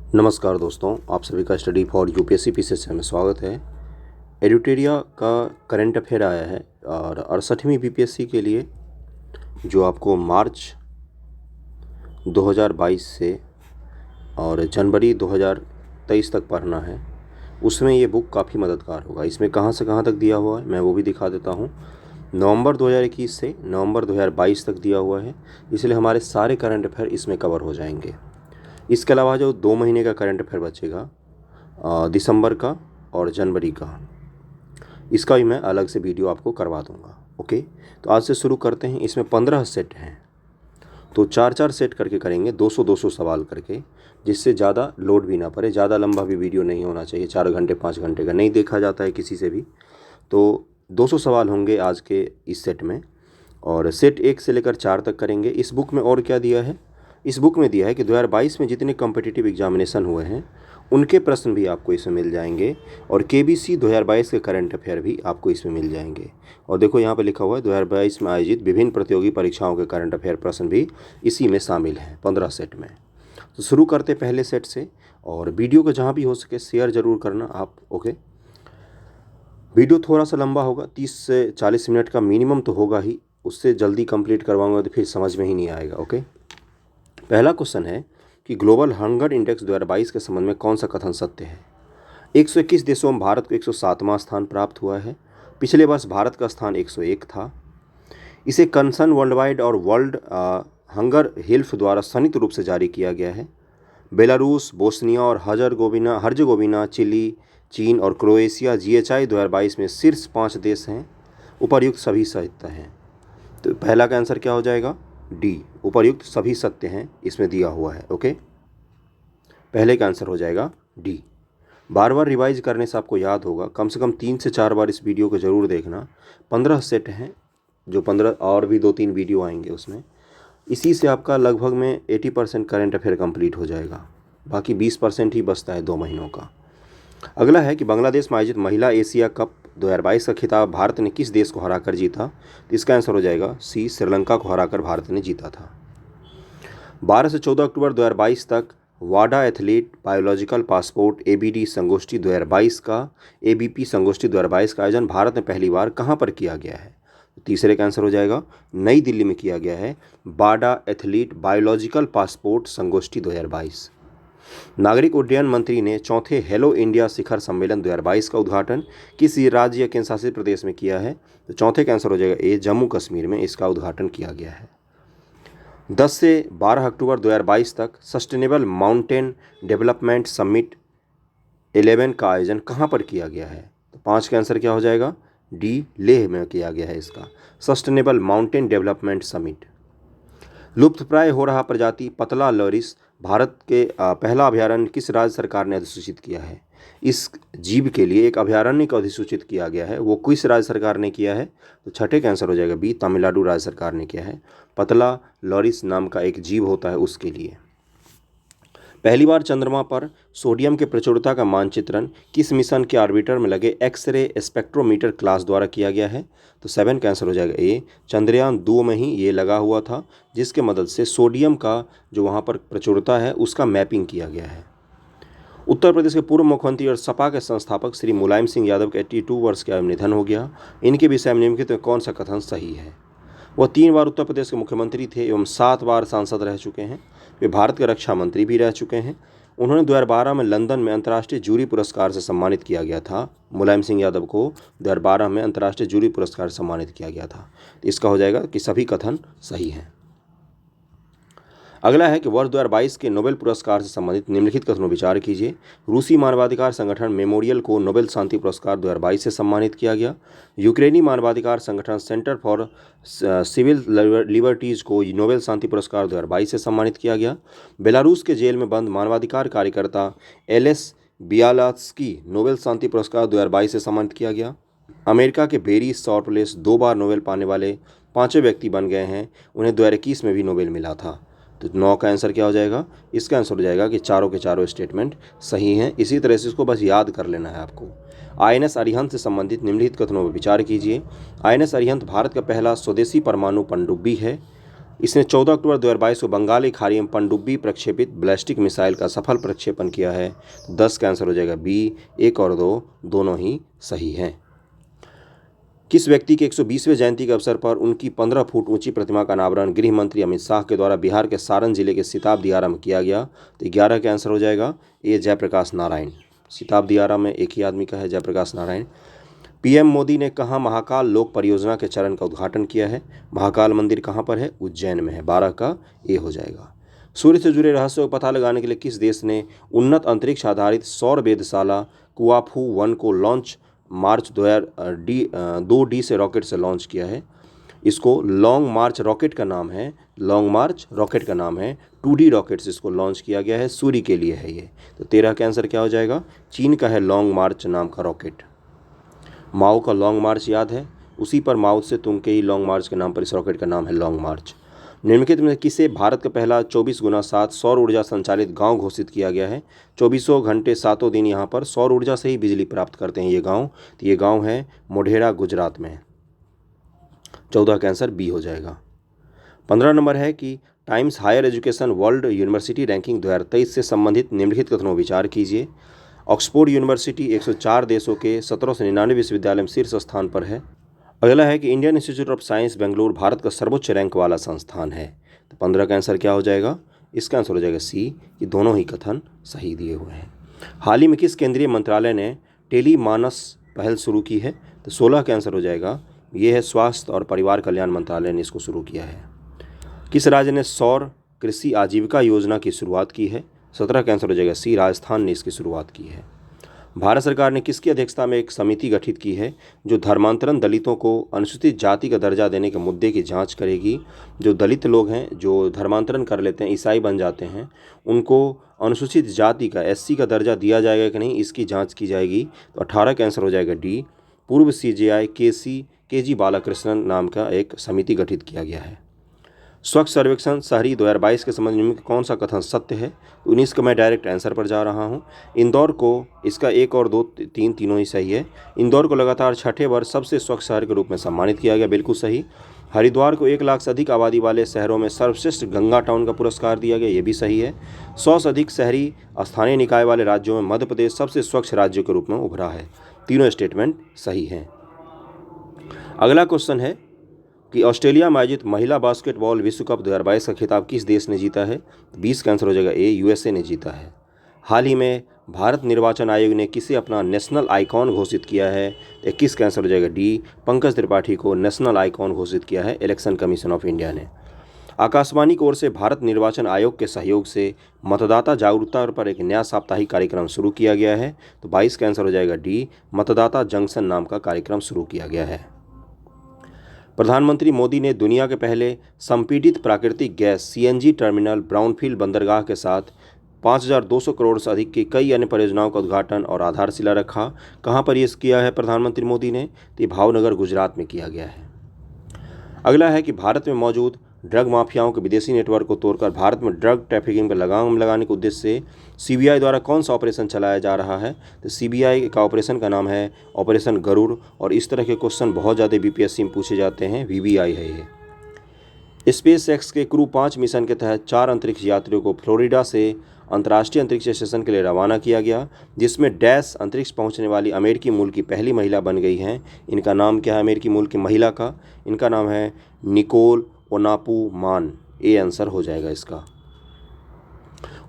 नमस्कार दोस्तों, आप सभी का स्टडी फॉर यूपीएससी पीसीएस में स्वागत है। एडुटेरिया का करंट अफेयर आया है और 68वीं बीपीएससी के लिए जो आपको मार्च 2022 से और जनवरी 2023 तक पढ़ना है, उसमें ये बुक काफ़ी मददगार होगा। इसमें कहाँ से कहाँ तक दिया हुआ है मैं वो भी दिखा देता हूँ। नवंबर 2021 से नवंबर 2022 तक दिया हुआ है, इसलिए हमारे सारे करंट अफेयर इसमें कवर हो जाएंगे। इसके अलावा जो 2 महीने का करंट अफेयर बचेगा, दिसंबर का और जनवरी का, इसका भी मैं अलग से वीडियो आपको करवा दूंगा। ओके, तो आज से शुरू करते हैं। इसमें 15 सेट हैं, तो 4-4 सेट करके करेंगे, 200-200 सवाल करके, जिससे ज़्यादा लोड भी ना पड़े। ज़्यादा लंबा भी वीडियो नहीं होना चाहिए, 4 घंटे 5 घंटे का नहीं देखा जाता है किसी से भी। तो 200 सवाल होंगे आज के इस सेट में, और सेट 1 से लेकर 4 तक करेंगे। इस बुक में और क्या दिया है, इस बुक में दिया है कि 2022 में जितने कॉम्पिटिटिव एग्जामिनेशन हुए हैं उनके प्रश्न भी आपको इसमें मिल जाएंगे, और केबीसी 2022 के करंट अफेयर भी आपको इसमें मिल जाएंगे। और देखो यहाँ पे लिखा हुआ है 2022 में आयोजित विभिन्न प्रतियोगी परीक्षाओं के करंट अफेयर प्रश्न भी इसी में शामिल हैं, 15 सेट में। तो शुरू करते पहले सेट से, और वीडियो को जहाँ भी हो सके शेयर ज़रूर करना आप। ओके, वीडियो थोड़ा सा लंबा होगा, 30 से 40 मिनट का मिनिमम तो होगा ही, उससे जल्दी कंप्लीट करवाऊंगा तो फिर समझ में ही नहीं आएगा। ओके, पहला क्वेश्चन है कि ग्लोबल हंगर इंडेक्स 2022 के संबंध में कौन सा कथन सत्य है। 121 देशों में भारत को 107वां स्थान प्राप्त हुआ है। पिछले वर्ष भारत का स्थान 101 था। इसे कंसर्न वर्ल्ड वाइड और वर्ल्ड हंगर हेल्थ द्वारा संयुक्त रूप से जारी किया गया है। बेलारूस, बोस्निया और हर्जगोविना, चिली, चीन और क्रोएशिया GHI 2022 में शीर्ष 5 देश हैं। उपर्युक्त सभी सत्य हैं। तो पहला का आंसर क्या हो जाएगा, डी, उपर्युक्त सभी सत्य हैं, इसमें दिया हुआ है। ओके, पहले का आंसर हो जाएगा डी। बार बार रिवाइज करने से आपको याद होगा, कम से कम 3 से 4 बार इस वीडियो को ज़रूर देखना। 15 सेट हैं, जो 15 और भी 2-3 वीडियो आएंगे उसमें, इसी से आपका लगभग में 80% करंट अफेयर कंप्लीट हो जाएगा। बाकी 20% ही बचता है 2 महीनों का। अगला है कि बांग्लादेश में आयोजित महिला एशिया कप 2022 का खिताब भारत ने किस देश को हराकर जीता। तो इसका आंसर हो जाएगा सी, श्रीलंका को हराकर भारत ने जीता था। 12 से 14 अक्टूबर 2022 तक वाडा एथलीट बायोलॉजिकल पासपोर्ट ABD संगोष्ठी 2022 का ABP संगोष्ठी 2022 का आयोजन भारत में पहली बार कहाँ पर किया गया है। तो तीसरे का आंसर हो जाएगा नई दिल्ली में किया गया है, वाडा एथलीट बायोलॉजिकल पासपोर्ट संगोष्ठी 2022। नागरिक उड्डयन मंत्री ने चौथे हेलो इंडिया शिखर सम्मेलन 2022 का उद्घाटन किस राज्य या केंद्र शासित प्रदेश में किया है। तो चौथे का आंसर हो जाएगा ए, जम्मू कश्मीर में इसका उद्घाटन किया गया है। 10 से 12 अक्टूबर 2022 तक सस्टेनेबल माउंटेन डेवलपमेंट समिट 11 का आयोजन कहाँ पर किया गया है। तो 5 का आंसर क्या हो जाएगा, डी, लेह में किया गया है इसका सस्टेनेबल माउंटेन डेवलपमेंट समिट। लुप्तप्राय हो रहा प्रजाति पतला लॉरिस भारत के पहला अभयारण्य किस राज्य सरकार ने अधिसूचित किया है। इस जीव के लिए एक अभयारण्य को अधिसूचित किया गया है, वो किस राज्य सरकार ने किया है। तो छठे का आंसर हो जाएगा बी, तमिलनाडु राज्य सरकार ने किया है। पतला लॉरिस नाम का एक जीव होता है उसके लिए। पहली बार चंद्रमा पर सोडियम के प्रचुरता का मानचित्रण किस मिशन के ऑर्बिटर में लगे एक्सरे स्पेक्ट्रोमीटर क्लास द्वारा किया गया है। तो 7 का आंसर हो जाएगा ए, चंद्रयान 2 में ही ये लगा हुआ था, जिसके मदद से सोडियम का जो वहाँ पर प्रचुरता है उसका मैपिंग किया गया है। उत्तर प्रदेश के पूर्व मुख्यमंत्री और सपा के संस्थापक श्री मुलायम सिंह यादव के 82 वर्ष के आयु में निधन हो गया। इनके विषय में निम्नलिखित में कौन सा कथन सही है। वह 3 बार उत्तर प्रदेश के मुख्यमंत्री थे एवं 7 बार सांसद रह चुके हैं। वे भारत के रक्षा मंत्री भी रह चुके हैं। उन्होंने 2012 में लंदन में अंतर्राष्ट्रीय जूरी पुरस्कार से सम्मानित किया गया था। मुलायम सिंह यादव को 2012 में अंतर्राष्ट्रीय जूरी पुरस्कार से सम्मानित किया गया था। तो इसका हो जाएगा कि सभी कथन सही हैं। अगला है कि वर्ष 2022 के नोबेल पुरस्कार से संबंधित निम्नलिखित कथनों पर विचार कीजिए। रूसी मानवाधिकार संगठन मेमोरियल को नोबेल शांति पुरस्कार 2022 से सम्मानित किया गया। यूक्रेनी मानवाधिकार संगठन सेंटर फॉर सिविल लिबर्टीज़ को नोबेल शांति पुरस्कार 2022 से सम्मानित किया गया। बेलारूस के जेल में बंद मानवाधिकार कार्यकर्ता एलेस बियालात्स्की नोबेल शांति पुरस्कार 2022 से सम्मानित किया गया। अमेरिका के बेरी शॉर्टलेस 2 बार नोबेल पाने वाले 5वें व्यक्ति बन गए हैं। उन्हें 2021 में भी नोबेल मिला था। तो 9 का आंसर क्या हो जाएगा, इसका आंसर हो जाएगा कि चारों के चारों स्टेटमेंट सही हैं। इसी तरह से इसको बस याद कर लेना है आपको। INS अरिहंत से संबंधित निम्नलिखित कथनों पर विचार कीजिए। INS अरिहंत भारत का पहला स्वदेशी परमाणु पनडुब्बी है। इसने 14 अक्टूबर 2022 को बंगाली खाड़ी में पनडुब्बी प्रक्षेपित बैलिस्टिक मिसाइल का सफल प्रक्षेपण किया है। 10 का आंसर हो जाएगा बी। 1 और 2 दोनों ही सही हैं। किस व्यक्ति के 120वें जयंती के अवसर पर उनकी 15 फुट ऊंची प्रतिमा का अनावरण गृह मंत्री अमित शाह के द्वारा बिहार के सारण जिले के सिताब दियारा में किया गया? तो 11 का आंसर हो जाएगा ए। जयप्रकाश नारायण। सिताब दियारा में एक ही आदमी का है, जयप्रकाश नारायण। पीएम मोदी ने कहाँ महाकाल लोक परियोजना के चरण का उद्घाटन किया है? महाकाल मंदिर कहाँ पर है? उज्जैन में है। 12 का ए हो जाएगा। सूर्य से जुड़े रहस्यों का पता लगाने के लिए किस देश ने उन्नत अंतरिक्ष आधारित सौर वेधशाला कुआफू 1 को लॉन्च मार्च 2D से रॉकेट से लॉन्च किया है? इसको लॉन्ग मार्च रॉकेट का नाम है। लॉन्ग मार्च रॉकेट का नाम है। 2D रॉकेट से इसको लॉन्च किया गया है, सूर्य के लिए है ये। तो 13 का आंसर क्या हो जाएगा? चीन का है लॉन्ग मार्च नाम का रॉकेट। माओ का लॉन्ग मार्च याद है, उसी पर माओ से तुम के ही लॉन्ग मार्च के नाम पर इस रॉकेट का नाम है लॉन्ग मार्च। निम्नलिखित में किसे भारत का पहला 24x7 सौर ऊर्जा संचालित गांव घोषित किया गया है? 24 घंटे 7 दिन यहाँ पर सौर ऊर्जा से ही बिजली प्राप्त करते हैं ये गांव। तो ये गांव है मोढेरा, गुजरात में। 14 का आंसर बी हो जाएगा। 15 नंबर है कि Times Higher Education World University Ranking 2023 से संबंधित निम्नलिखित कथनों विचार कीजिए। ऑक्सफोर्ड यूनिवर्सिटी 104 देशों के 1799 विश्वविद्यालय में शीर्ष स्थान पर है। अगला है कि Indian institute of science Bengaluru Bharat का सर्वोच्च रैंक वाला संस्थान है। तो 15 का आंसर क्या हो जाएगा? इसका आंसर हो जाएगा सी। ये दोनों ही कथन सही दिए हुए हैं। हाल ही में किस केंद्रीय मंत्रालय ने टेलीमानस पहल शुरू की है? तो 16 का आंसर हो जाएगा ये है स्वास्थ्य और परिवार कल्याण मंत्रालय ने इसको शुरू किया है। किस राज्य ने सौर कृषि आजीविका योजना की शुरुआत की है? 17 का आंसर हो जाएगा सी। राजस्थान ने इसकी शुरुआत की है। भारत सरकार ने किसकी अध्यक्षता में एक समिति गठित की है जो धर्मांतरण दलितों को अनुसूचित जाति का दर्जा देने के मुद्दे की जांच करेगी? जो दलित लोग हैं जो धर्मांतरण कर लेते हैं, ईसाई बन जाते हैं, उनको अनुसूचित जाति का SC का दर्जा दिया जाएगा कि नहीं, इसकी जांच की जाएगी। तो 18 का आंसर हो जाएगा डी। पूर्व CJI KG बालाकृष्णन नाम का एक समिति गठित किया गया है। स्वच्छ सर्वेक्षण शहरी 2022 के संबंध में कौन सा कथन सत्य है? 19 का मैं डायरेक्ट आंसर पर जा रहा हूं। इंदौर को, इसका 1 और 2 3 तीनों ही सही है। इंदौर को लगातार 6ठे बार सबसे स्वच्छ शहर के रूप में सम्मानित किया गया, बिल्कुल सही। हरिद्वार को 1 लाख से अधिक आबादी वाले शहरों में सर्वश्रेष्ठ गंगा टाउन का पुरस्कार दिया गया, ये भी सही है। 100 से अधिक शहरी स्थानीय निकाय वाले राज्यों में मध्य प्रदेश सबसे स्वच्छ राज्य के रूप में उभरा है। तीनों स्टेटमेंट सही हैं। अगला क्वेश्चन है कि ऑस्ट्रेलिया में आयोजित महिला बास्केटबॉल विश्व कप 2022 का खिताब किस देश ने जीता है? 20 का आंसर हो जाएगा ए। USA ने जीता है। हाल ही में भारत निर्वाचन आयोग ने किसे अपना नेशनल आइकॉन घोषित किया है? 21 का आंसर हो जाएगा डी। पंकज त्रिपाठी को नेशनल आइकॉन घोषित किया है इलेक्शन कमीशन ऑफ इंडिया ने। आकाशवाणी की ओर से भारत निर्वाचन आयोग के सहयोग से मतदाता जागरूकता पर एक नया साप्ताहिक कार्यक्रम शुरू किया गया है। तो 22 का आंसर हो जाएगा डी। मतदाता जंक्शन नाम का कार्यक्रम शुरू किया गया है। प्रधानमंत्री मोदी ने दुनिया के पहले संपीडित प्राकृतिक गैस CNG टर्मिनल ब्राउनफील्ड बंदरगाह के साथ 5,200 करोड़ से अधिक की कई अन्य परियोजनाओं का उद्घाटन और आधारशिला रखा। कहाँ पर ये किया है प्रधानमंत्री मोदी ने? तो ये भावनगर, गुजरात में किया गया है। अगला है कि भारत में मौजूद ड्रग माफियाओं के विदेशी नेटवर्क को तोड़कर भारत में ड्रग ट्रैफिकिंग पर लगाम लगाने के उद्देश्य से CBI द्वारा कौन सा ऑपरेशन चलाया जा रहा है? तो CBI का ऑपरेशन का नाम है ऑपरेशन गरुड़। और इस तरह के क्वेश्चन बहुत ज़्यादा BPSC में पूछे जाते हैं। VBI है ये। SpaceX के क्रू 5 मिशन के तहत 4 अंतरिक्ष यात्रियों को फ्लोरिडा से अंतर्राष्ट्रीय अंतरिक्ष स्टेशन के लिए रवाना किया गया, जिसमें डैश अंतरिक्ष पहुंचने वाली अमेरिकी मूल की पहली महिला बन गई हैं। इनका नाम क्या है अमेरिकी मूल की महिला का? इनका नाम है निकोल ओनापुमान। ए आंसर हो जाएगा इसका।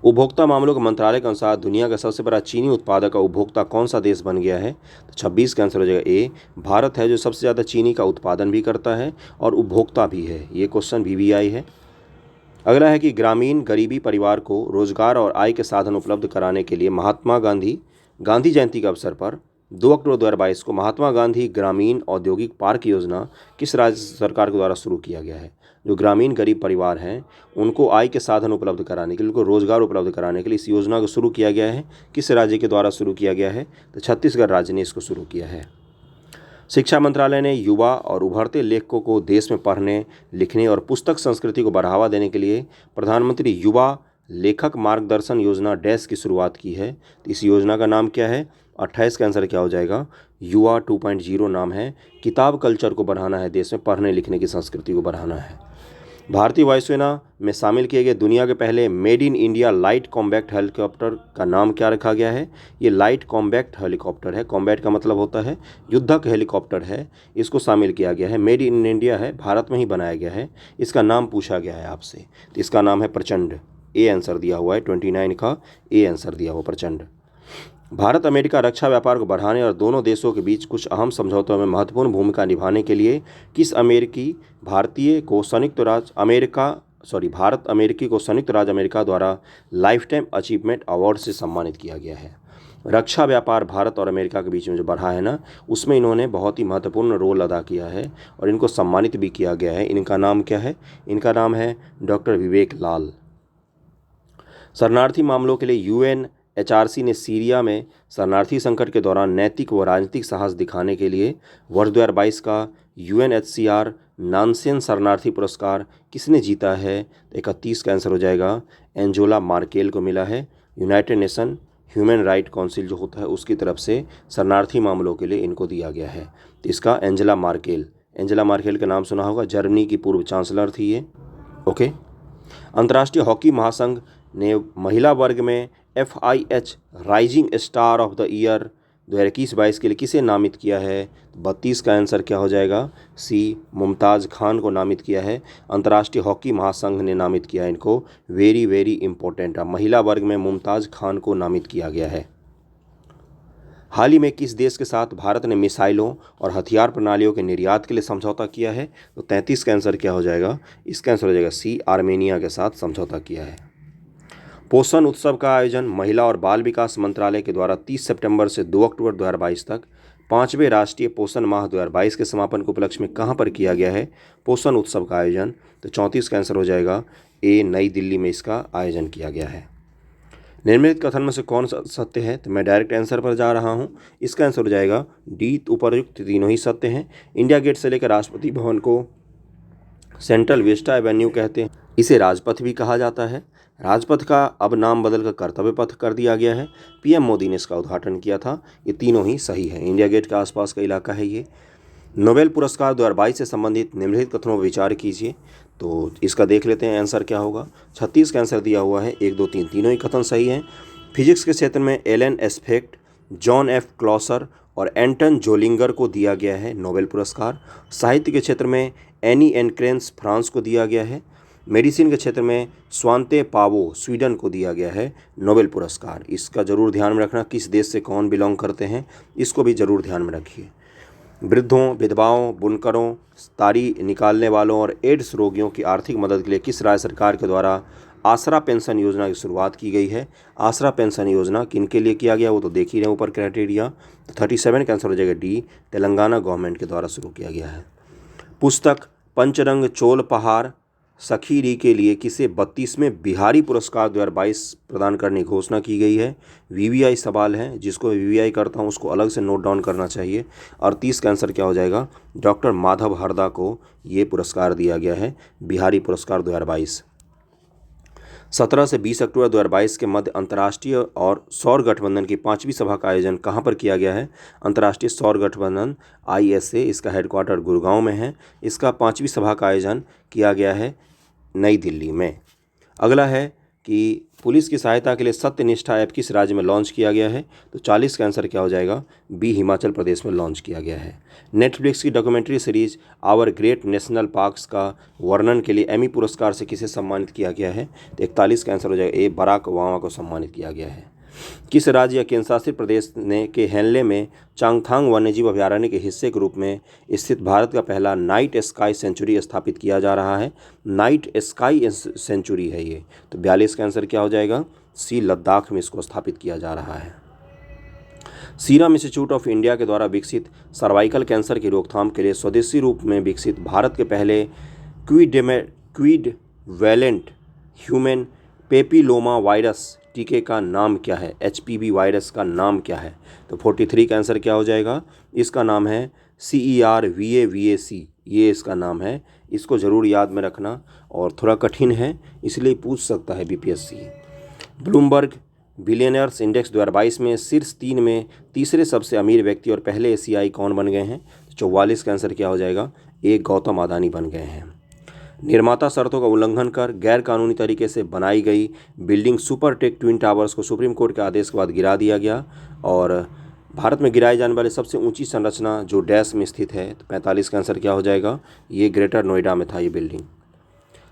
उपभोक्ता मामलों के मंत्रालय के अनुसार दुनिया का सबसे बड़ा चीनी उत्पादक का उपभोक्ता कौन सा देश बन गया है? तो 26 का आंसर हो जाएगा ए। भारत है जो सबसे ज़्यादा चीनी का उत्पादन भी करता है और उपभोक्ता भी है। ये क्वेश्चन VBI है। अगला है कि ग्रामीण गरीबी परिवार को रोजगार और आय के साधन उपलब्ध कराने के लिए महात्मा गांधी जयंती के अवसर पर 2 अक्टूबर 2022 को महात्मा गांधी ग्रामीण औद्योगिक पार्क योजना किस राज्य सरकार के द्वारा शुरू किया गया है? जो ग्रामीण गरीब परिवार हैं उनको आय के साधन उपलब्ध कराने के लिए, उनको रोजगार उपलब्ध कराने के लिए इस योजना को शुरू किया गया है। किस राज्य के द्वारा शुरू किया गया है? तो छत्तीसगढ़ राज्य ने इसको शुरू किया है। शिक्षा मंत्रालय ने युवा और उभरते लेखकों को देश में पढ़ने, लिखने और पुस्तक संस्कृति को बढ़ावा देने के लिए प्रधानमंत्री युवा लेखक मार्गदर्शन योजना डैश की शुरुआत की है। तो इस योजना का नाम क्या है? 28 का आंसर क्या हो जाएगा? युवा 2.0 नाम है। किताब कल्चर को बढ़ाना है, देश में पढ़ने लिखने की संस्कृति को बढ़ाना है। भारतीय वायुसेना में शामिल किए गए दुनिया के पहले made in India light combat helicopter का नाम क्या रखा गया है? ये लाइट कॉम्बैट हेलीकॉप्टर है। कॉम्बैट का मतलब होता है युद्धक हेलीकॉप्टर है। इसको शामिल किया गया है, मेड इन इंडिया है, भारत में ही बनाया गया है। इसका नाम पूछा गया है आपसे, तो इसका नाम है प्रचंड। ए आंसर दिया हुआ है, 29 का ए आंसर दिया हुआ प्रचंड। भारत अमेरिका रक्षा व्यापार को बढ़ाने और दोनों देशों के बीच कुछ अहम समझौतों में महत्वपूर्ण भूमिका निभाने के लिए किस अमेरिकी भारतीय को संयुक्त राज्य अमेरिका भारत अमेरिकी को संयुक्त राज्य अमेरिका द्वारा लाइफ टाइम अचीवमेंट अवार्ड से सम्मानित किया गया है? रक्षा व्यापार भारत और अमेरिका के बीच में जो बढ़ा है ना, उसमें इन्होंने बहुत ही महत्वपूर्ण रोल अदा किया है और इनको सम्मानित भी किया गया है। इनका नाम क्या है? इनका नाम है डॉक्टर विवेक लाल। शरणार्थी मामलों के लिए यूएनएचआरसी ने सीरिया में शरणार्थी संकट के दौरान नैतिक व राजनीतिक साहस दिखाने के लिए वर्ष 2022 का यूएनएचसीआर नानसेन शरणार्थी पुरस्कार किसने जीता है? 31 का आंसर हो जाएगा एंजोला मार्केल को मिला है। United nation human right council जो होता है उसकी तरफ से शरणार्थी मामलों के लिए इनको दिया गया है। तो इसका एंजेला मार्केल का नाम सुना होगा, जर्मनी की पूर्व चांसलर थी ये। ओके। अंतर्राष्ट्रीय हॉकी महासंघ ने महिला वर्ग में FIH rising star of the year 2021-22 के लिए किसे नामित किया है? 32 का आंसर क्या हो जाएगा? सी, मुमताज़ खान को नामित किया है। अंतर्राष्ट्रीय हॉकी महासंघ ने नामित किया है इनको। वेरी वेरी इंपॉर्टेंट है, महिला वर्ग में मुमताज़ खान को नामित किया गया है। हाल ही में किस देश के साथ भारत ने मिसाइलों और हथियार प्रणालियों के निर्यात के लिए समझौता किया है? तो 33 का आंसर क्या हो जाएगा? इसका आंसर हो जाएगा सी, आर्मेनिया के साथ समझौता किया है। पोषण उत्सव का आयोजन महिला और बाल विकास मंत्रालय के द्वारा 30 सितंबर से 2 अक्टूबर 2022 तक 5वें राष्ट्रीय पोषण माह 2022 के समापन के उपलक्ष्य में कहाँ पर किया गया है? पोषण उत्सव का आयोजन, तो 34 का आंसर हो जाएगा ए, नई दिल्ली में इसका आयोजन किया गया है। निम्नलिखित कथन में से कौन सा सत्य है? तो मैं डायरेक्ट आंसर पर जा रहा हूँ। इसका आंसर हो जाएगा डी, उपरयुक्त तीनों ही सत्य हैं। इंडिया गेट से लेकर राष्ट्रपति भवन को सेंट्रल विस्टा एवेन्यू कहते हैं। इसे राजपथ भी कहा जाता है। राजपथ का अब नाम बदलकर कर्तव्य पथ कर दिया गया है। PM मोदी ने इसका उद्घाटन किया था। ये तीनों ही सही है। इंडिया गेट के आसपास का इलाका है ये। नोबेल पुरस्कार 2022 से संबंधित निम्नलिखित कथनों पर विचार कीजिए। तो इसका देख लेते हैं आंसर क्या होगा। 36 का आंसर दिया हुआ है, 1, 2, 3 तीनों ही कथन सही हैं। फिजिक्स के क्षेत्र में एलन एस्पेक्ट, जॉन F क्लॉसर और एंटन जोलिंगर को दिया गया है नोबेल पुरस्कार। साहित्य के क्षेत्र में एनी एनक्रेंस फ्रांस को दिया गया है। मेडिसिन के क्षेत्र में स्वांते पावो स्वीडन को दिया गया है नोबेल पुरस्कार। इसका जरूर ध्यान में रखना, किस देश से कौन बिलोंग करते हैं, इसको भी जरूर ध्यान में रखिए। वृद्धों, विधवाओं, बुनकरों, तारी निकालने वालों और एड्स रोगियों की आर्थिक मदद के लिए किस राज्य सरकार के द्वारा आसरा पेंशन योजना की शुरुआत की गई है? आसरा पेंशन योजना किन के लिए किया गया वो तो देख ही रहे ऊपर क्राइटेरिया। तो 37 का आंसर हो जाएगा डी, तेलंगाना गवर्नमेंट के द्वारा शुरू किया गया है। पुस्तक पंचरंग चोल पहाड़ सखीरी के लिए किसे 32वें बिहारी पुरस्कार 2022 प्रदान करने की घोषणा की गई है? VVI सवाल है, जिसको VVI करता हूँ उसको अलग से नोट डाउन करना चाहिए। और 30 का आंसर क्या हो जाएगा? डॉक्टर माधव हरदा को ये पुरस्कार दिया गया है, बिहारी पुरस्कार 2022। 17 से 20 अक्टूबर 2022 के मध्य अंतर्राष्ट्रीय और सौर गठबंधन की 5वीं सभा का आयोजन कहाँ पर किया गया है? अंतर्राष्ट्रीय सौर गठबंधन ISA, इसका हेडक्वार्टर गुड़गांव में है। इसका 5वीं सभा का आयोजन किया गया है नई दिल्ली में। अगला है कि पुलिस की सहायता के लिए सत्यनिष्ठा ऐप किस राज्य में लॉन्च किया गया है? तो 40 का आंसर क्या हो जाएगा? बी, हिमाचल प्रदेश में लॉन्च किया गया है। नेटफ्लिक्स की documentary series Our Great National Parks का वर्णन के लिए एमी पुरस्कार से किसे सम्मानित किया गया है? तो 41 का आंसर हो जाएगा ए, बराक ओबामा को सम्मानित किया गया है। किस राज्य या केंद्रशासित प्रदेश ने के हेनले में चांगथांग वन्यजीव अभयारण्य के हिस्से के रूप में स्थित भारत का पहला नाइट स्काई सेंचुरी स्थापित किया जा रहा है? नाइट स्काई सेंचुरी है ये। तो 42 का आंसर क्या हो जाएगा? सी, लद्दाख में इसको स्थापित किया जा रहा है। सीरम इंस्टीट्यूट ऑफ इंडिया के द्वारा विकसित सर्वाइकल कैंसर की रोकथाम के लिए स्वदेशी रूप में विकसित भारत के पहले quadrivalent human papilloma virus टीके का नाम क्या है? HPV वायरस का नाम क्या है? तो 43 का आंसर क्या हो जाएगा? इसका नाम है CERVAVAC, ये इसका नाम है। इसको ज़रूर याद में रखना और थोड़ा कठिन है इसलिए पूछ सकता है BPSC। ब्लूमबर्ग बिलियनर्स इंडेक्स 2022 में शीर्ष 3 में तीसरे सबसे अमीर व्यक्ति और पहले एशियाई कौन बन गए हैं? 44 का आंसर क्या हो जाएगा? ए, गौतम अदानी बन गए हैं। निर्माता शर्तों का उल्लंघन कर गैर कानूनी तरीके से बनाई गई बिल्डिंग सुपरटेक ट्विन टावर्स को सुप्रीम कोर्ट के आदेश के बाद गिरा दिया गया। और भारत में गिराई जाने वाली सबसे ऊंची संरचना जो डैश में स्थित है, तो 45 का आंसर क्या हो जाएगा, ये ग्रेटर नोएडा में था ये बिल्डिंग।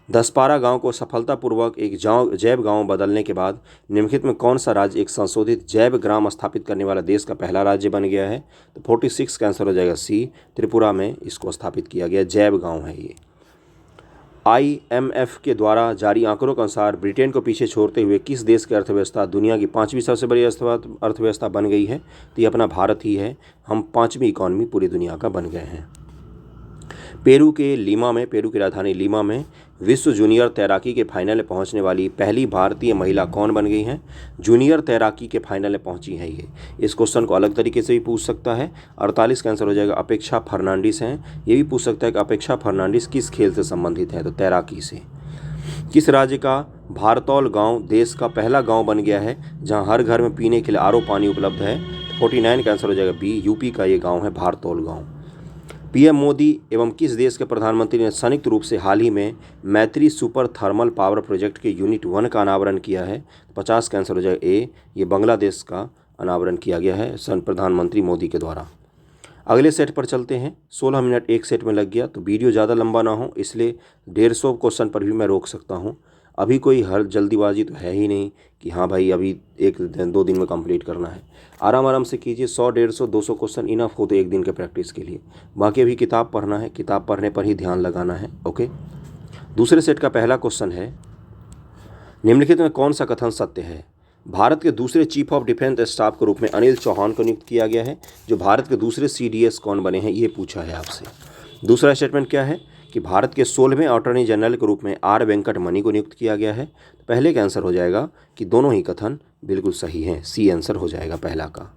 दसपारा गांव को सफलतापूर्वक एक जैव गांव बदलने के बाद निम्नलिखित में कौन सा राज्य एक संशोधित जैव ग्राम स्थापित करने वाला देश का पहला राज्य बन गया है, तो 46 का आंसर हो जाएगा सी, त्रिपुरा में इसको स्थापित किया गया जैव गांव है ये। IMF के द्वारा जारी आंकड़ों के अनुसार ब्रिटेन को पीछे छोड़ते हुए किस देश की अर्थव्यवस्था दुनिया की 5वीं सबसे बड़ी अर्थव्यवस्था बन गई है, तो ये अपना भारत ही है। हम 5वीं इकॉनमी पूरी दुनिया का बन गए हैं। पेरू की राजधानी लीमा में विश्व जूनियर तैराकी के फाइनल में पहुंचने वाली पहली भारतीय महिला कौन बन गई हैं? जूनियर तैराकी के फाइनल में पहुंची हैं ये। इस क्वेश्चन को अलग तरीके से भी पूछ सकता है। 48 का आंसर हो जाएगा अपेक्षा फर्नांडिस हैं। ये भी पूछ सकता है कि अपेक्षा फर्नांडिस किस खेल से संबंधित है, तो तैराकी से। किस राज्य का भारतौल गाँव देश का पहला गाँव बन गया है जहाँ हर घर में पीने के लिए RO पानी उपलब्ध है? 49 का आंसर हो जाएगा बी, यूपी का ये गाँव है भारतौल गाँव। PM मोदी एवं किस देश के प्रधानमंत्री ने संयुक्त रूप से हाल ही में मैत्री सुपर थर्मल पावर प्रोजेक्ट के यूनिट 1 का अनावरण किया है? 50 का आंसर हो जाएगा ए, ये बांग्लादेश का अनावरण किया गया है प्रधानमंत्री मोदी के द्वारा। अगले सेट पर चलते हैं। 16 मिनट एक सेट में लग गया, तो वीडियो ज़्यादा लंबा ना हो इसलिए 150 क्वेश्चन पर भी मैं रोक सकता हूँ। अभी कोई हर जल्दीबाजी तो है ही नहीं कि हाँ भाई अभी 1-2 दिन में कंप्लीट करना है। आराम से कीजिए। 100, 150, 200 क्वेश्चन इनफ हो तो एक दिन के प्रैक्टिस के लिए। बाकी अभी किताब पढ़ना है, किताब पढ़ने पर ही ध्यान लगाना है। ओके, दूसरे सेट का पहला क्वेश्चन है, निम्नलिखित में कौन सा कथन सत्य है? भारत के दूसरे चीफ ऑफ डिफेंस स्टाफ के रूप में अनिल चौहान को नियुक्त किया गया है। जो भारत के दूसरे CDS कौन बने हैं, ये पूछा है आपसे। दूसरा स्टेटमेंट क्या है कि भारत के 16वें अटॉर्नी जनरल के रूप में R वेंकटमणि को नियुक्त किया गया है। पहले का आंसर हो जाएगा कि दोनों ही कथन बिल्कुल सही हैं, सी आंसर हो जाएगा पहला का।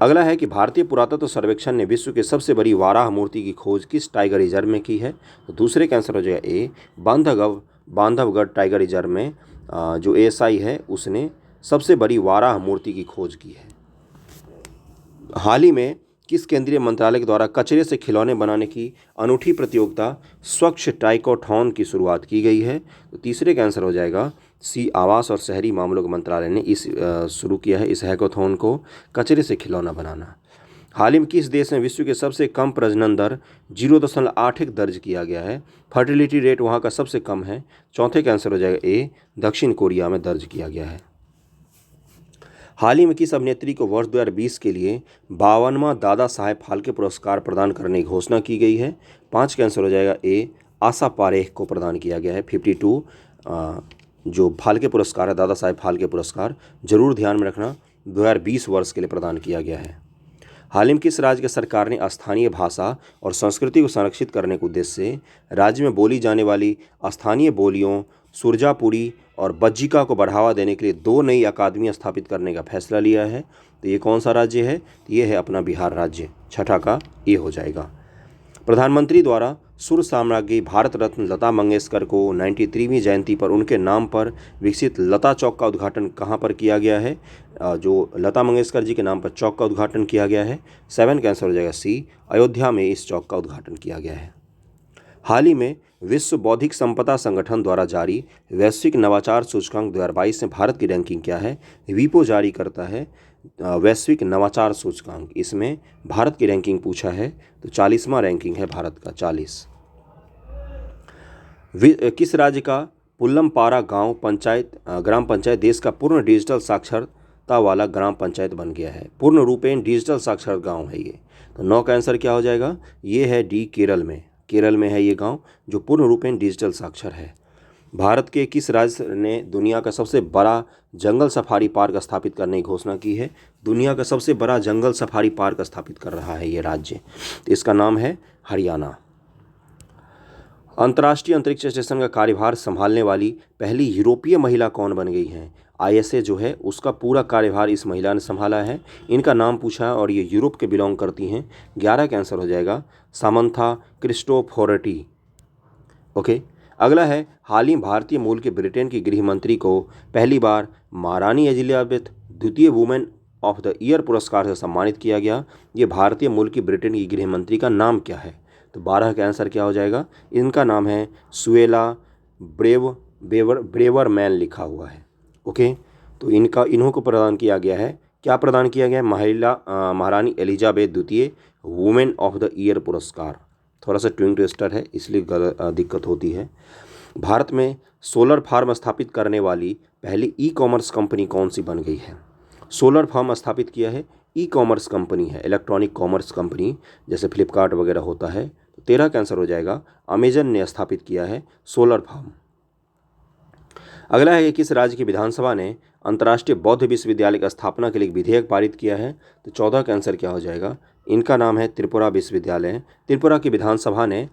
अगला है कि भारतीय पुरातत्व सर्वेक्षण ने विश्व की सबसे बड़ी वाराह मूर्ति की खोज किस टाइगर रिजर्व में की है? तो दूसरे का आंसर हो जाएगा ए, बांधवगढ़ टाइगर रिजर्व में जो ASI है उसने सबसे बड़ी वाराह मूर्ति की खोज की है। हाल ही में किस केंद्रीय मंत्रालय के द्वारा कचरे से खिलौने बनाने की अनूठी प्रतियोगिता स्वच्छ टाइकोथॉन की शुरुआत की गई है? तो तीसरे का आंसर हो जाएगा सी, आवास और शहरी मामलों के मंत्रालय ने शुरू किया है इस हैकाथॉन को, कचरे से खिलौना बनाना। हाल ही में किस देश में विश्व के सबसे कम प्रजनन दर 0.81 दर्ज किया गया है? फर्टिलिटी रेट वहाँ का सबसे कम है। चौथे का आंसर हो जाएगा ए, दक्षिण कोरिया में दर्ज किया गया है। हाल ही में किस अभिनेत्री को वर्ष 2020 के लिए 52वां दादा साहेब फाल्के पुरस्कार प्रदान करने की घोषणा की गई है? 5 का आंसर हो जाएगा ए, आशा पारेख को प्रदान किया गया है। 52 जो फाल्के पुरस्कार है, दादा साहेब फाल्के पुरस्कार, जरूर ध्यान में रखना, 2020 वर्ष के लिए प्रदान किया गया है। हाल ही में किस राज्य की सरकार ने स्थानीय भाषा और संस्कृति को संरक्षित करने के उद्देश्य से राज्य में बोली जाने वाली स्थानीय बोलियों सुरजापुरी और बज्जिका को बढ़ावा देने के लिए 2 नई अकादमी स्थापित करने का फैसला लिया है? तो ये कौन सा राज्य है? तो ये है अपना बिहार राज्य। छठा का ये हो जाएगा। प्रधानमंत्री द्वारा सुर साम्राज्ञी भारत रत्न लता मंगेशकर को 93वीं जयंती पर उनके नाम पर विकसित लता चौक का उद्घाटन कहाँ पर किया गया है? जो लता मंगेशकर जी के नाम पर चौक का उद्घाटन किया गया है। 7 का आंसर हो जाएगा सी, अयोध्या में इस चौक का उद्घाटन किया गया है। हाल ही में विश्व बौद्धिक संपदा संगठन द्वारा जारी वैश्विक नवाचार सूचकांक 2022 में भारत की रैंकिंग क्या है? विपो जारी करता है वैश्विक नवाचार सूचकांक, इसमें भारत की रैंकिंग पूछा है, तो 40वां रैंकिंग है भारत का, 40। किस राज्य का पुल्लमपारा ग्राम पंचायत देश का पूर्ण डिजिटल साक्षरता वाला ग्राम पंचायत बन गया है? पूर्ण रूपेण डिजिटल साक्षर गांव है ये। तो 9 का आंसर क्या हो जाएगा? ये है डी, केरल में है ये गांव जो पूर्ण रूपेण डिजिटल साक्षर है। भारत के किस राज्य ने दुनिया का सबसे बड़ा जंगल सफारी पार्क स्थापित करने की घोषणा की है? दुनिया का सबसे बड़ा जंगल सफारी पार्क स्थापित कर रहा है ये राज्य, इसका नाम है हरियाणा। अंतर्राष्ट्रीय अंतरिक्ष स्टेशन का कार्यभार संभालने वाली पहली यूरोपीय महिला कौन बन गई हैं? ISA जो है उसका पूरा कार्यभार इस महिला ने संभाला है। इनका नाम पूछा है और ये यूरोप के बिलोंग करती हैं। 11 का आंसर हो जाएगा सामंथा क्रिस्टोफोरटी। ओके, अगला है हाल ही भारतीय मूल के ब्रिटेन की गृह मंत्री को पहली बार महारानी एलिजाबेथ द्वितीय वुमेन ऑफ द ईयर पुरस्कार से सम्मानित किया गया। ये भारतीय मूल की ब्रिटेन की गृह मंत्री का नाम क्या है? तो 12 का आंसर क्या हो जाएगा? इनका नाम है सुएला ब्रेवरमैन लिखा हुआ है। ओके, तो इन्हों को प्रदान किया गया है, क्या प्रदान किया गया है? महारानी एलिजाबेथ द्वितीय वुमेन ऑफ द ईयर पुरस्कार। थोड़ा सा ट्विंग ट्विस्टर है इसलिए दिक्कत होती है। भारत में सोलर फार्म स्थापित करने वाली पहली ई कॉमर्स कंपनी कौन सी बन गई है? सोलर फार्म स्थापित किया है ई कॉमर्स कंपनी है, इलेक्ट्रॉनिक कॉमर्स कंपनी जैसे फ्लिपकार्ट वगैरह होता है। तो 13 का आंसर हो जाएगा अमेजन ने स्थापित किया है सोलर फार्म। अगला है कि किस राज्य की विधानसभा ने अंतर्राष्ट्रीय बौद्ध विश्वविद्यालय की स्थापना के लिए एक विधेयक पारित किया है? तो 14 का आंसर क्या हो जाएगा? इनका नाम है त्रिपुरा विश्वविद्यालय। त्रिपुरा की विधानसभा ने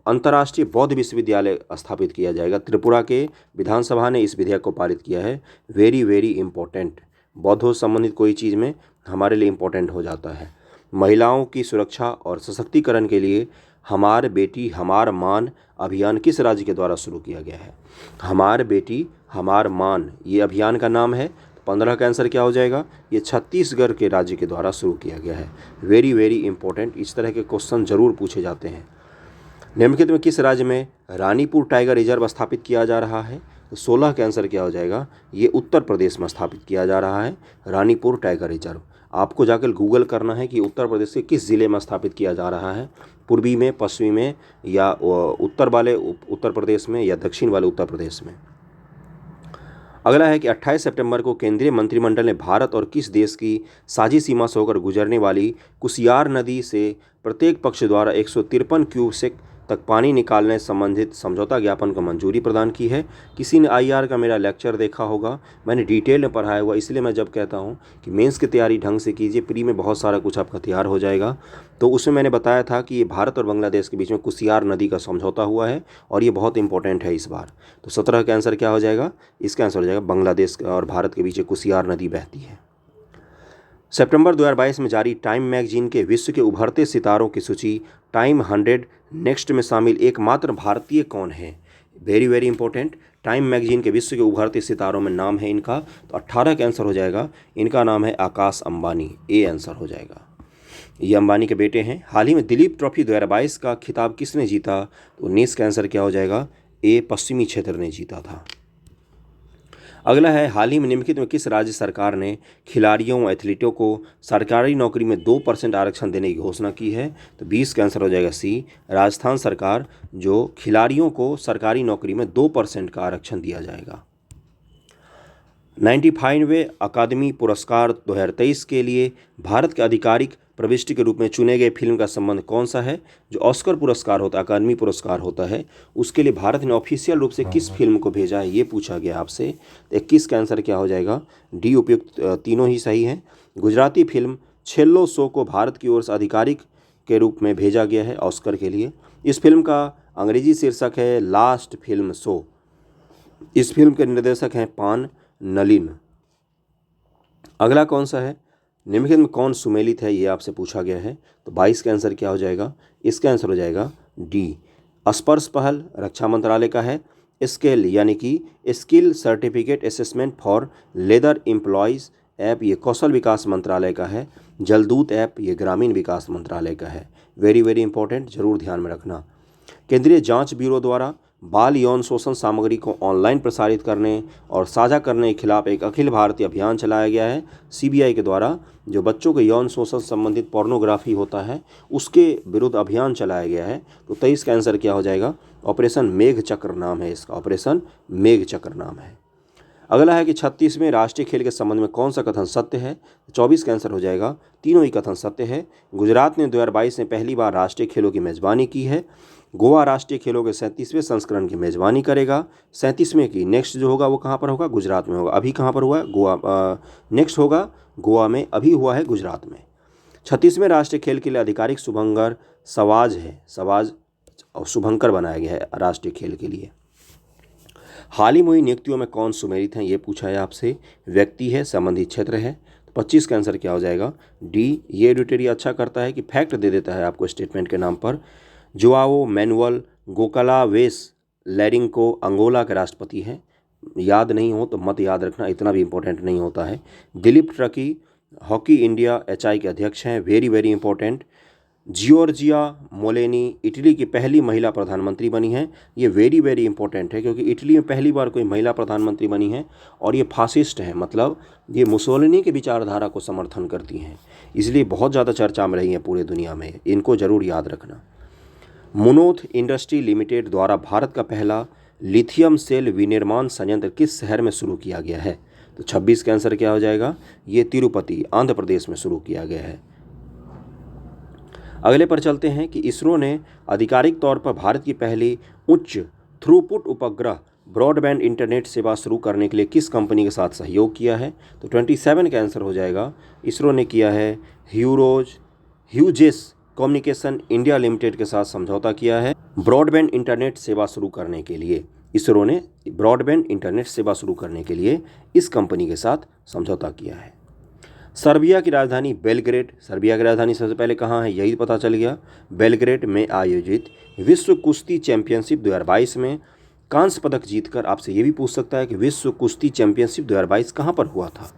अंतर्राष्ट्रीय बौद्ध विश्वविद्यालय स्थापित किया जाएगा। त्रिपुरा के विधानसभा ने इस विधेयक को पारित किया है। वेरी वेरी इंपॉर्टेंट, बौद्धों से संबंधित कोई चीज़ में हमारे लिए इम्पोर्टेंट हो जाता है। महिलाओं की सुरक्षा और सशक्तिकरण के लिए हमार बेटी हमार मान अभियान किस राज्य के द्वारा शुरू किया गया है? हमार बेटी हमार मान, ये अभियान का नाम है। 15 का आंसर क्या हो जाएगा? ये छत्तीसगढ़ के राज्य के द्वारा शुरू किया गया है। वेरी वेरी इंपॉर्टेंट, इस तरह के क्वेश्चन जरूर पूछे जाते हैं। निम्नलिखित में किस राज्य में रानीपुर टाइगर रिजर्व स्थापित किया जा रहा है? तो 16 का आंसर क्या हो जाएगा? ये उत्तर प्रदेश में स्थापित किया जा रहा है रानीपुर टाइगर रिजर्व। आपको जाकर गूगल करना है कि उत्तर प्रदेश के किस ज़िले में स्थापित किया जा रहा है, पूर्वी में, पश्चिमी में, या उत्तर वाले उत्तर प्रदेश में, या दक्षिण वाले उत्तर प्रदेश में। अगला है कि 28 सितंबर को केंद्रीय मंत्रिमंडल ने भारत और किस देश की साझी सीमा से होकर गुजरने वाली कुसियार नदी से प्रत्येक पक्ष द्वारा 153 क्यूसेक तक पानी निकालने संबंधित समझौता ज्ञापन को मंजूरी प्रदान की है? किसी ने आईआर का मेरा लेक्चर देखा होगा, मैंने डिटेल में पढ़ाया हुआ, इसलिए मैं जब कहता हूँ कि मेंस की तैयारी ढंग से कीजिए, प्री में बहुत सारा कुछ आपका तैयार हो जाएगा। तो उसमें मैंने बताया था कि ये भारत और बांग्लादेश के बीच में कुसियार नदी का समझौता हुआ है और ये बहुत इंपॉर्टेंट है इस बार। तो 17 का आंसर क्या हो जाएगा? इसका आंसर हो जाएगा बांग्लादेश और भारत के बीच कुसियार नदी बहती है। सितंबर 2022 में जारी टाइम मैगजीन के विश्व के उभरते सितारों की सूची टाइम 100 नेक्स्ट में शामिल एकमात्र भारतीय कौन है? Very very important, time magazine के विश्व के उभरते सितारों में नाम है इनका। तो 18 का आंसर हो जाएगा, इनका नाम है आकाश अंबानी, ए आंसर हो जाएगा। ये अंबानी के बेटे हैं। हाल ही में दिलीप ट्रॉफी 2022 का खिताब किसने जीता? तो 19 का आंसर क्या हो जाएगा? ए पश्चिमी क्षेत्र ने जीता था। अगला है, हाल ही में निम्नलिखित में किस राज्य सरकार ने खिलाड़ियों व एथलीटों को सरकारी नौकरी में 2% आरक्षण देने की घोषणा की है? तो 20 का आंसर हो जाएगा सी, राजस्थान सरकार, जो खिलाड़ियों को सरकारी नौकरी में 2% का आरक्षण दिया जाएगा। 95वें अकादमी पुरस्कार 2023 के लिए भारत के आधिकारिक प्रविष्टि के रूप में चुने गए फिल्म का संबंध कौन सा है? जो ऑस्कर पुरस्कार होता है, अकादमी पुरस्कार होता है, उसके लिए भारत ने ऑफिशियल रूप से किस फिल्म को भेजा है, ये पूछा गया आपसे। 21 का आंसर क्या हो जाएगा? डी उपयुक्त, तीनों ही सही हैं। गुजराती फिल्म छेल्लो शो को भारत की ओर से आधिकारिक के रूप में भेजा गया है ऑस्कर के लिए। इस फिल्म का अंग्रेजी शीर्षक है लास्ट फिल्म शो। इस फिल्म के निर्देशक हैं पान नलिन। अगला कौन सा है? निम्नलिखित में कौन सुमेलित है, ये आपसे पूछा गया है। तो 22 का आंसर क्या हो जाएगा? इसका आंसर हो जाएगा डी, स्पर्श पहल रक्षा मंत्रालय का है। स्केल यानी कि skill certificate assessment for leather employees app, ये कौशल विकास मंत्रालय का है। जलदूत ऐप, ये ग्रामीण विकास मंत्रालय का है। वेरी वेरी इंपॉर्टेंट, जरूर ध्यान में रखना। केंद्रीय जांच ब्यूरो द्वारा बाल यौन शोषण सामग्री को ऑनलाइन प्रसारित करने और साझा करने के खिलाफ एक अखिल भारतीय अभियान चलाया गया है सीबीआई के द्वारा। जो बच्चों के यौन शोषण संबंधित पोर्नोग्राफी होता है उसके विरुद्ध अभियान चलाया गया है। तो 23 का आंसर क्या हो जाएगा? ऑपरेशन मेघ चक्र नाम है इसका, ऑपरेशन मेघ चक्र नाम है। अगला है कि 36वें राष्ट्रीय खेल के संबंध में कौन सा कथन सत्य है? 24 का आंसर हो जाएगा, तीनों ही कथन सत्य है। गुजरात ने 2022 में पहली बार राष्ट्रीय खेलों की मेजबानी की है। गोवा राष्ट्रीय खेलों के 37वें संस्करण की मेजबानी करेगा। 37वें की नेक्स्ट जो होगा वो कहाँ पर होगा? गुजरात में होगा। अभी कहाँ पर हुआ है? गोवा। नेक्स्ट होगा गोवा में, अभी हुआ है गुजरात में। 36वें राष्ट्रीय खेल के लिए आधिकारिक शुभंकर सवाज है, सवाज और शुभंकर बनाया गया है राष्ट्रीय खेल के लिए। हाल ही में हुई नियुक्तियों में कौन सुमेलित हैं, ये पूछा है आपसे। व्यक्ति है, संबंधित क्षेत्र है। तो 25 का आंसर क्या हो जाएगा? डी। ये एडिटोरी अच्छा करता है कि फैक्ट दे देता है आपको स्टेटमेंट के नाम पर। जोआओ मैनुअल गोकालावेस लैरिंको अंगोला के राष्ट्रपति हैं। याद नहीं हो तो मत याद रखना, इतना भी इंपॉर्टेंट नहीं होता है। Dilip Tirkey hockey India HI के अध्यक्ष हैं। Very very important. Giorgia Meloni Italy की पहली महिला प्रधानमंत्री बनी हैं। ये वेरी वेरी इंपॉर्टेंट है क्योंकि इटली में पहली बार कोई महिला प्रधानमंत्री बनी है और ये फासिस्ट हैं, मतलब ये मुसोलिनी की विचारधारा को समर्थन करती हैं, इसलिए बहुत ज़्यादा चर्चा में रही हैं पूरे दुनिया में। इनको जरूर याद रखना। मुनोथ इंडस्ट्री लिमिटेड द्वारा भारत का पहला लिथियम सेल विनिर्माण संयंत्र किस शहर में शुरू किया गया है? तो 26 का आंसर क्या हो जाएगा? ये तिरुपति आंध्र प्रदेश में शुरू किया गया है। अगले पर चलते हैं कि इसरो ने आधिकारिक तौर पर भारत की पहली उच्च थ्रूपुट उपग्रह ब्रॉडबैंड इंटरनेट सेवा शुरू करने के लिए किस कंपनी के साथ सहयोग किया है? तो 27 का आंसर हो जाएगा, इसरो ने किया है ह्यूजेस कम्युनिकेशन इंडिया लिमिटेड के साथ समझौता किया है ब्रॉडबैंड इंटरनेट सेवा शुरू करने के लिए। इसरो ने ब्रॉडबैंड इंटरनेट सेवा शुरू करने के लिए इस कंपनी के साथ समझौता किया है। सर्बिया की राजधानी बेलग्रेड, सर्बिया की राजधानी सबसे पहले कहाँ है यही पता चल गया, बेलग्रेड में आयोजित विश्व कुश्ती चैंपियनशिप 2022 में कांस्य पदक जीतकर, आपसे ये भी पूछ सकता है कि विश्व कुश्ती चैंपियनशिप 2022 कहाँ पर हुआ था?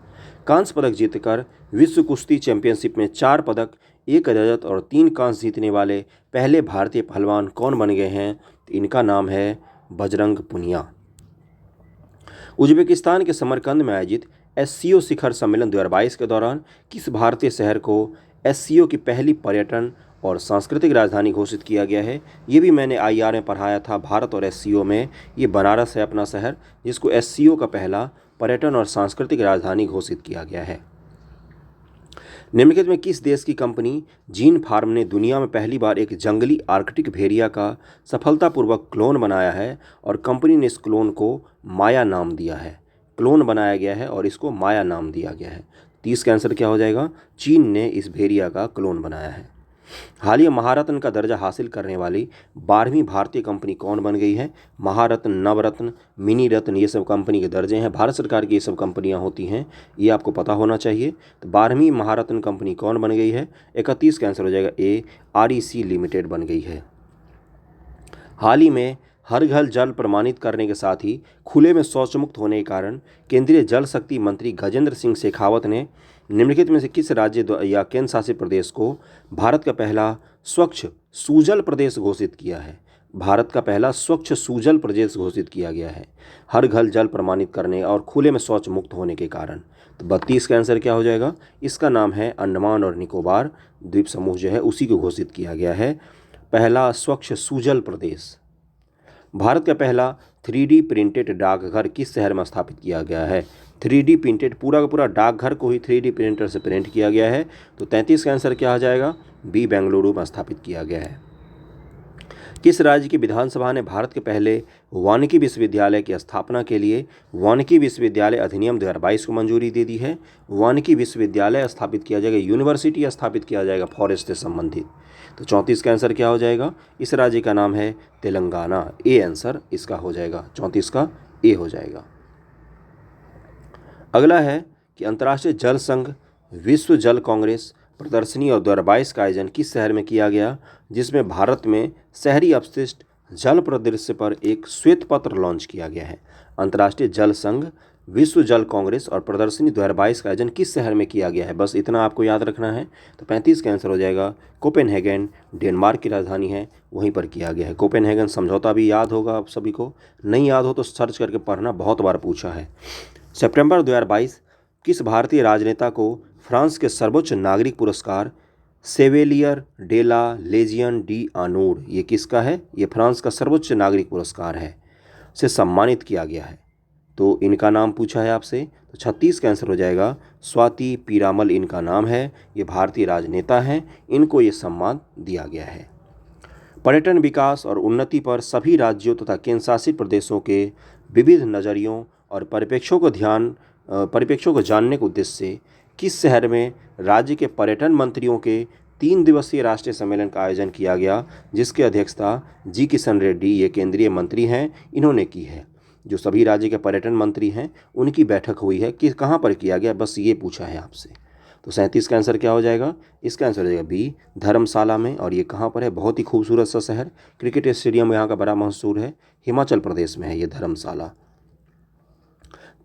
कांस्य पदक जीतकर विश्व कुश्ती चैंपियनशिप में 4 पदक, 1 रजत और 3 कांस्य जीतने वाले पहले भारतीय पहलवान कौन बन गए हैं? इनका नाम है बजरंग पुनिया। उज्बेकिस्तान के समरकंद में आयोजित एससीओ शिखर सम्मेलन 2022 के दौरान किस भारतीय शहर को एससीओ की पहली पर्यटन और सांस्कृतिक राजधानी घोषित किया गया है? ये भी मैंने आईआर में पढ़ाया था। भारत और एससीओ में ये बनारस है अपना शहर, जिसको एससीओ का पहला पर्यटन और सांस्कृतिक राजधानी घोषित किया गया है। निम्नलिखित में किस देश की कंपनी जीन फार्म ने दुनिया में पहली बार एक जंगली आर्कटिक भेड़िया का सफलतापूर्वक क्लोन बनाया है और कंपनी ने इस क्लोन को माया नाम दिया है? क्लोन बनाया गया है और इसको माया नाम दिया गया है। 30 का आंसर क्या हो जाएगा? चीन ने इस भेड़िया का क्लोन बनाया है। हालिया महारत्न का दर्जा हासिल करने वाली 12वीं भारतीय कंपनी कौन बन गई है? महारत्न, नवरत्न, मिनी रत्न, ये सब कंपनी के दर्जे हैं। भारत सरकार की ये सब कंपनियां होती हैं, ये आपको पता होना चाहिए। तो 12वीं महारत्न कंपनी कौन बन गई है? 31 का आंसर हो जाएगा ए, आरईसी लिमिटेड बन गई है। हाल ही में हर घर जल प्रमाणित करने के साथ ही खुले में शौच मुक्त होने के कारण केंद्रीय जल शक्ति मंत्री गजेंद्र सिंह शेखावत ने निम्नलिखित में से किस राज्य या केंद्र शासित प्रदेश को भारत का पहला स्वच्छ सुजल प्रदेश घोषित किया है? भारत का पहला स्वच्छ सुजल प्रदेश घोषित किया गया है हर घर जल प्रमाणित करने और खुले में शौच मुक्त होने के कारण। तो 32 का आंसर क्या हो जाएगा? इसका नाम है अंडमान और निकोबार द्वीप समूह जो है उसी को घोषित किया गया है पहला स्वच्छ सुजल प्रदेश। भारत का पहला 3D प्रिंटेड डाकघर किस शहर में स्थापित किया गया है? 3D प्रिंटेड पूरा का पूरा डाकघर को ही 3D प्रिंटर से प्रिंट किया गया है। तो 33 का आंसर क्या आ जाएगा? बी, बेंगलुरु में स्थापित किया गया है। किस राज्य की विधानसभा ने भारत के पहले वानिकी विश्वविद्यालय की स्थापना के लिए वानिकी विश्वविद्यालय अधिनियम 2022 को मंजूरी दे दी है? वानिकी विश्वविद्यालय स्थापित किया जाएगा, यूनिवर्सिटी स्थापित किया जाएगा फॉरेस्ट से संबंधित। तो 34 का आंसर क्या हो जाएगा? इस राज्य का नाम है तेलंगाना। ए आंसर इसका हो जाएगा, 34 का ए हो जाएगा। अगला है कि अंतर्राष्ट्रीय जल संघ विश्व जल कांग्रेस प्रदर्शनी और 2022 का आयोजन किस शहर में किया गया, जिसमें भारत में शहरी अपशिष्ट जल परिदृश्य पर एक श्वेत पत्र लॉन्च किया गया है? अंतर्राष्ट्रीय जल संघ विश्व जल कांग्रेस और प्रदर्शनी 2022 का आयोजन किस शहर में किया गया है? बस इतना आपको याद रखना है। तो 35 का आंसर हो जाएगा कोपेनहेगन, डेनमार्क की राजधानी है, वहीं पर किया गया है। कोपेनहेगन समझौता भी याद होगा आप सभी को, नहीं याद हो तो सर्च करके पढ़ना, बहुत बार पूछा है। सितंबर 2022 किस भारतीय राजनेता को फ्रांस के सर्वोच्च नागरिक पुरस्कार सेवेलियर डे ला लेजियन डी ऑनूर, ये किसका है? ये फ्रांस का सर्वोच्च नागरिक पुरस्कार है, से सम्मानित किया गया है। तो इनका नाम पूछा है आपसे, तो 36 का आंसर हो जाएगा स्वाति पीरामल इनका नाम है। ये भारतीय राजनेता हैं, इनको ये सम्मान दिया गया है। पर्यटन विकास और उन्नति पर सभी राज्यों तथा केंद्र शासित प्रदेशों के विविध नज़रियों और परिप्रेक्ष्यों को जानने के उद्देश्य से किस शहर में राज्य के पर्यटन मंत्रियों के 3 दिवसीय राष्ट्रीय सम्मेलन का आयोजन किया गया, जिसकी अध्यक्षता जी किशन रेड्डी, ये केंद्रीय मंत्री हैं, इन्होंने की है। जो सभी राज्य के पर्यटन मंत्री हैं उनकी बैठक हुई है कि कहाँ पर किया गया, बस ये पूछा है आपसे। तो 37 का आंसर क्या हो जाएगा? इसका आंसर हो जाएगा बी, धर्मशाला में। और ये कहाँ पर है? बहुत ही खूबसूरत सा शहर, क्रिकेट स्टेडियम यहाँ का बड़ा मशहूर है, हिमाचल प्रदेश में है ये धर्मशाला।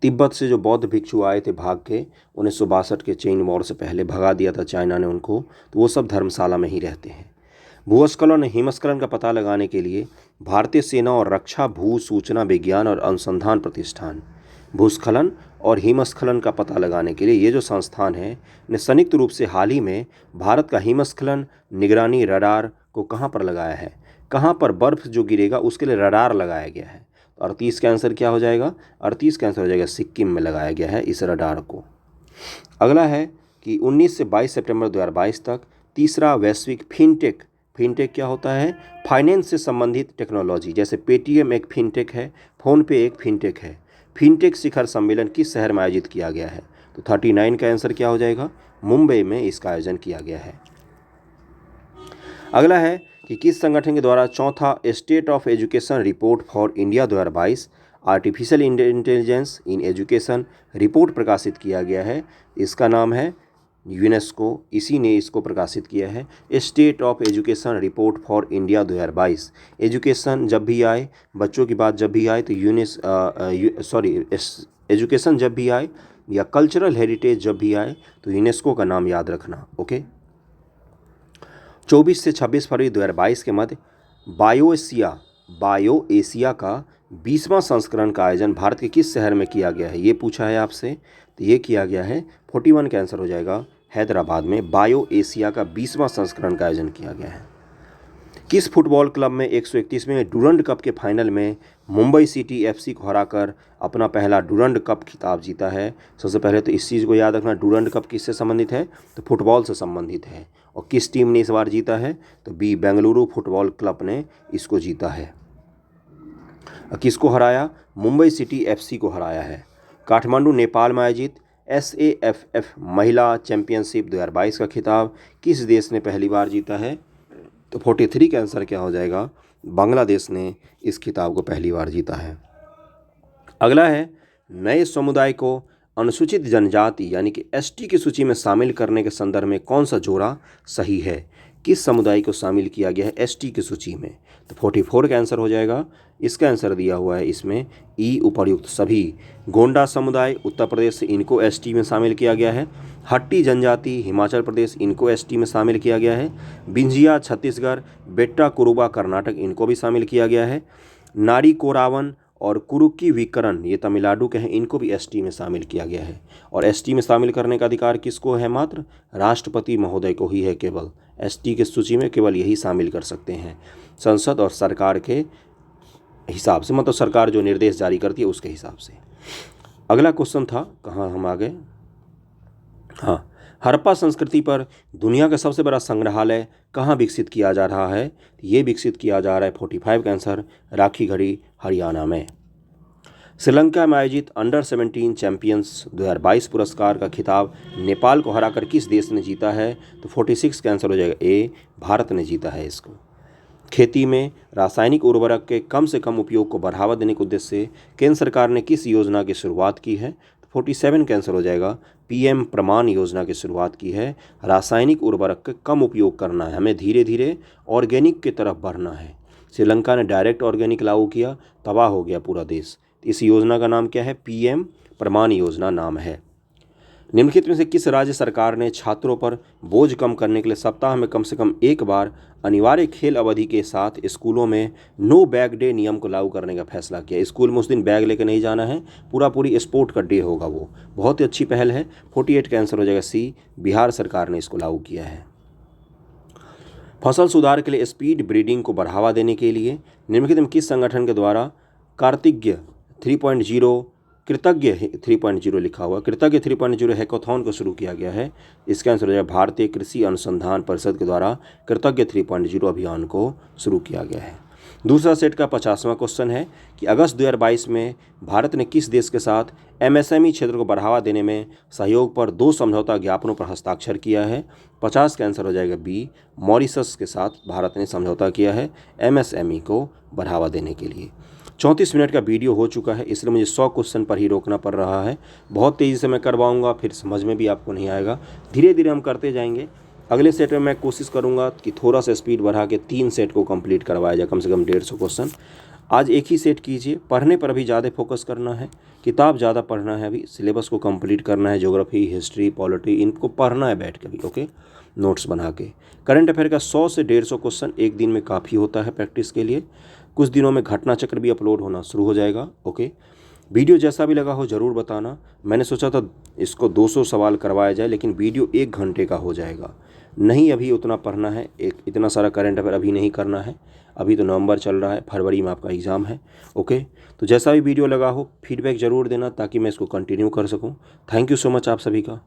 तिब्बत से जो बौद्ध भिक्षु आए थे भाग के 1962 के चीन वॉर से पहले भगा दिया था चाइना ने उनको, तो वो सब धर्मशाला में ही रहते हैं। भूस्खलन और हिमस्खलन का पता लगाने के लिए भारतीय सेना और रक्षा भू सूचना विज्ञान और अनुसंधान प्रतिष्ठान भूस्खलन और हिमस्खलन का पता लगाने के लिए ये जो संस्थान है ने संयुक्त रूप से हाल ही में भारत का हिमस्खलन निगरानी रडार को कहाँ पर लगाया है, कहाँ पर बर्फ जो गिरेगा उसके लिए रडार लगाया गया है। तो 38 का आंसर क्या हो जाएगा, 38 का आंसर हो जाएगा सिक्किम में लगाया गया है इस रडार को। अगला है कि 19 से 22 सितंबर 2022 तक तीसरा वैश्विक फिनटेक, फिनटेक क्या होता है, फाइनेंस से संबंधित टेक्नोलॉजी, जैसे पेटीएम एक फिनटेक है, फ़ोनपे एक फिनटेक है। फिनटेक शिखर सम्मेलन किस शहर में आयोजित किया गया है, तो 39 का आंसर क्या हो जाएगा, मुंबई में इसका आयोजन किया गया है। अगला है कि किस संगठन के द्वारा चौथा state of education report for India 2022 artificial intelligence in education report प्रकाशित किया गया है। इसका नाम है यूनेस्को, इसी ने इसको प्रकाशित किया है। State of education report for India 2022। Education जब भी आए, बच्चों की बात जब भी आए तो एजुकेशन जब भी आए या कल्चरल हेरिटेज जब भी आए तो यूनेस्को का नाम याद रखना। ओके। 24 से 26 फरवरी 2022 के मध्य बायो एशिया का 20वां संस्करण का आयोजन भारत के किस शहर में किया गया है, ये पूछा है आपसे। तो ये किया गया है 41 का आंसर हो जाएगा हैदराबाद में बायो एशिया का 20वां संस्करण का आयोजन किया गया है। किस फुटबॉल क्लब में 131वें डुरंड कप के फाइनल में मुंबई सिटी एफसी को हराकर अपना पहला डुरंड कप खिताब जीता है। सबसे पहले तो इस चीज़ को याद रखना, डुरंड कप किससे संबंधित है, तो फुटबॉल से संबंधित है। और किस टीम ने इस बार जीता है, तो बी बेंगलुरु फुटबॉल क्लब ने इसको जीता है। किसको हराया, मुंबई सिटी एफसी को हराया है। काठमांडू नेपाल में आयोजित SAFF महिला चैंपियनशिप 2022 का खिताब किस देश ने पहली बार जीता है, तो 43 का आंसर क्या हो जाएगा, बांग्लादेश ने इस खिताब को पहली बार जीता है। अगला है नए समुदाय को अनुसूचित जनजाति यानी कि ST की सूची में शामिल करने के संदर्भ में कौन सा जोड़ा सही है, किस समुदाय को शामिल किया गया है ST की सूची में, तो 44 का आंसर हो जाएगा। इसका आंसर दिया हुआ है इसमें ई उपर्युक्त सभी। गोंडा समुदाय उत्तर प्रदेश से, इनको ST में शामिल किया गया है। हट्टी जनजाति हिमाचल प्रदेश, इनको ST में शामिल किया गया है। बिंजिया छत्तीसगढ़, बेट्टा कुरुबा कर्नाटक, इनको भी शामिल किया गया है। नारी कोरावन और कुरुक्की विकरण ये तमिलनाडु के हैं, इनको भी ST में शामिल किया गया है। और ST में शामिल करने का अधिकार किसको है, मात्र राष्ट्रपति महोदय को ही है। केवल ST की सूची में केवल यही शामिल कर सकते हैं, संसद और सरकार के हिसाब से, मतलब सरकार जो निर्देश जारी करती है उसके हिसाब से। अगला क्वेश्चन था, कहाँ हम आ गए, हाँ, हड़प्पा संस्कृति पर दुनिया का सबसे बड़ा संग्रहालय कहाँ विकसित किया जा रहा है, ये विकसित किया जा रहा है 45 का आंसर राखीगढ़ी हरियाणा में। श्रीलंका में आयोजित अंडर 17 चैंपियंस 2022 पुरस्कार का खिताब नेपाल को हराकर किस देश ने जीता है, तो 46 का आंसर हो जाएगा ए, भारत ने जीता है इसको। खेती में रासायनिक उर्वरक के कम से कम उपयोग को बढ़ावा देने के उद्देश्य से केंद्र सरकार ने किस योजना की शुरुआत की है, तो 47 का आंसर हो जाएगा PM प्रमाण योजना की शुरुआत की है। रासायनिक उर्वरक का कम उपयोग करना है, हमें धीरे धीरे ऑर्गेनिक की तरफ बढ़ना है। श्रीलंका ने डायरेक्ट ऑर्गेनिक लागू किया, तबाह हो गया पूरा देश। इस योजना का नाम क्या है, PM प्रमाण योजना नाम है। निम्नलिखित में से किस राज्य सरकार ने छात्रों पर बोझ कम करने के लिए सप्ताह में कम से कम एक बार अनिवार्य खेल अवधि के साथ स्कूलों में नो बैग डे नियम को लागू करने का फैसला किया। स्कूल में उस दिन बैग लेकर नहीं जाना है, पूरी स्पोर्ट का डे होगा वो। बहुत ही अच्छी पहल है। 48 का आंसर हो जाएगा सी, बिहार सरकार ने इसको लागू किया है। फसल सुधार के लिए स्पीड ब्रीडिंग को बढ़ावा देने के लिए निम्नलिखित में किस संगठन के द्वारा कृतज्ञ 3.0 लिखा हुआ कृतज्ञ 3.0 हैकाथॉन को शुरू किया गया है। इसका आंसर हो जाएगा भारतीय कृषि अनुसंधान परिषद के द्वारा कृतज्ञ 3.0 अभियान को शुरू किया गया है। दूसरा सेट का 50वां क्वेश्चन है कि अगस्त 2022 में भारत ने किस देश के साथ MSME क्षेत्र को बढ़ावा देने में सहयोग पर 2 समझौता ज्ञापनों पर हस्ताक्षर किया है। 50 का आंसर हो जाएगा बी, मॉरिशस के साथ भारत ने समझौता किया है MSME को बढ़ावा देने के लिए। 34 मिनट का वीडियो हो चुका है, इसलिए मुझे 100 क्वेश्चन पर ही रोकना पड़ रहा है। बहुत तेज़ी से मैं करवाऊंगा, फिर समझ में भी आपको नहीं आएगा। धीरे धीरे हम करते जाएंगे। अगले सेट में मैं कोशिश करूंगा कि थोड़ा सा स्पीड बढ़ा के 3 सेट को कंप्लीट करवाया जाए, कम से कम 150 क्वेश्चन। आज एक ही सेट कीजिए, पढ़ने पर अभी ज़्यादा फोकस करना है, किताब ज़्यादा पढ़ना है, अभी सिलेबस को कंप्लीट करना है, ज्योग्राफी, हिस्ट्री, पॉलिटी इनको पढ़ना है बैठ के भी, ओके, नोट्स बना के। करंट अफेयर का 100 से 150 क्वेश्चन एक दिन में काफ़ी होता है प्रैक्टिस के लिए। कुछ दिनों में घटना चक्र भी अपलोड होना शुरू हो जाएगा, ओके। वीडियो जैसा भी लगा हो ज़रूर बताना। मैंने सोचा था इसको 200 सवाल करवाया जाए, लेकिन वीडियो 1 घंटे का हो जाएगा। नहीं अभी उतना पढ़ना है, इतना सारा करंट अफेयर अभी नहीं करना है। अभी तो नवंबर चल रहा है, फरवरी में आपका एग्ज़ाम है, ओके। तो जैसा भी वीडियो लगा हो फीडबैक ज़रूर देना ताकि मैं इसको कंटिन्यू कर सकूँ। थैंक यू सो मच आप सभी का।